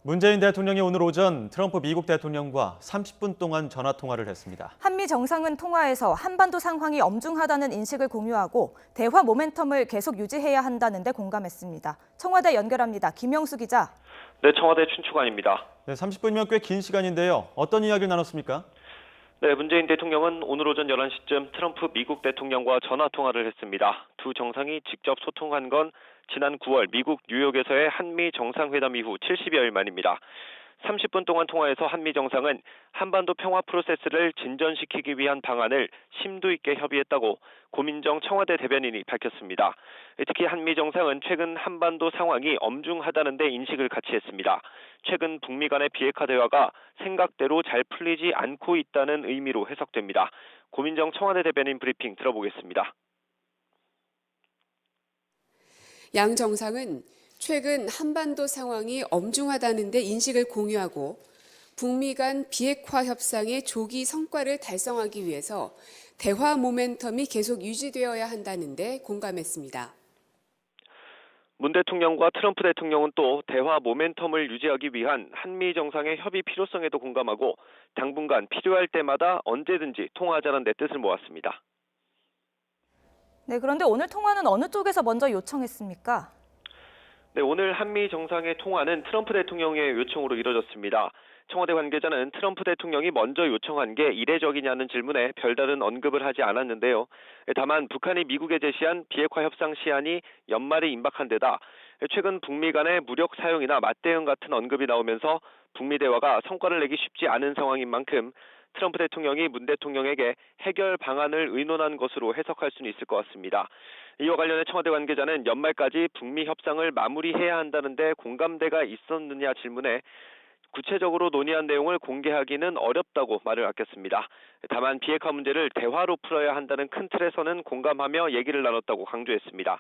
문재인 대통령이 오늘 오전 트럼프 미국 대통령과 30분 동안 전화 통화를 했습니다. 한미 정상은 통화에서 한반도 상황이 엄중하다는 인식을 공유하고 대화 모멘텀을 계속 유지해야 한다는 데 공감했습니다. 청와대 연결합니다. 김영수 기자. 네, 청와대 춘추관입니다. 네, 30분이면 꽤 긴 시간인데요. 어떤 이야기를 나눴습니까? 네, 문재인 대통령은 오늘 오전 11시쯤 트럼프 미국 대통령과 전화 통화를 했습니다. 두 정상이 직접 소통한 건 지난 9월 미국 뉴욕에서의 한미 정상회담 이후 70여일 만입니다. 30분 동안 통화에서 한미 정상은 한반도 평화 프로세스를 진전시키기 위한 방안을 심도 있게 협의했다고 고민정 청와대 대변인이 밝혔습니다. 특히 한미 정상은 최근 한반도 상황이 엄중하다는 데 인식을 같이 했습니다. 최근 북미 간의 비핵화 대화가 생각대로 잘 풀리지 않고 있다는 의미로 해석됩니다. 고민정 청와대 대변인 브리핑 들어보겠습니다. 양 정상은 최근 한반도 상황이 엄중하다는 데 인식을 공유하고 북미 간 비핵화 협상의 조기 성과를 달성하기 위해서 대화 모멘텀이 계속 유지되어야 한다는 데 공감했습니다. 문 대통령과 트럼프 대통령은 또 대화 모멘텀을 유지하기 위한 한미 정상의 협의 필요성에도 공감하고 당분간 필요할 때마다 언제든지 통화하자는 내 뜻을 모았습니다. 네, 그런데 오늘 통화는 어느 쪽에서 먼저 요청했습니까? 네, 오늘 한미 정상의 통화는 트럼프 대통령의 요청으로 이뤄졌습니다. 청와대 관계자는 트럼프 대통령이 먼저 요청한 게 이례적이냐는 질문에 별다른 언급을 하지 않았는데요. 다만 북한이 미국에 제시한 비핵화 협상 시한이 연말이 임박한 데다 최근 북미 간의 무력 사용이나 맞대응 같은 언급이 나오면서 북미 대화가 성과를 내기 쉽지 않은 상황인 만큼 트럼프 대통령이 문 대통령에게 해결 방안을 의논한 것으로 해석할 수는 있을 것 같습니다. 이와 관련해 청와대 관계자는 연말까지 북미 협상을 마무리해야 한다는데 공감대가 있었느냐 질문에 구체적으로 논의한 내용을 공개하기는 어렵다고 말을 아꼈습니다. 다만 비핵화 문제를 대화로 풀어야 한다는 큰 틀에서는 공감하며 얘기를 나눴다고 강조했습니다.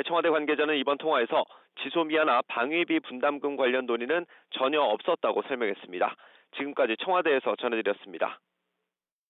청와대 관계자는 이번 통화에서 지소미아나 방위비 분담금 관련 논의는 전혀 없었다고 설명했습니다. 지금까지 청와대에서 전해드렸습니다.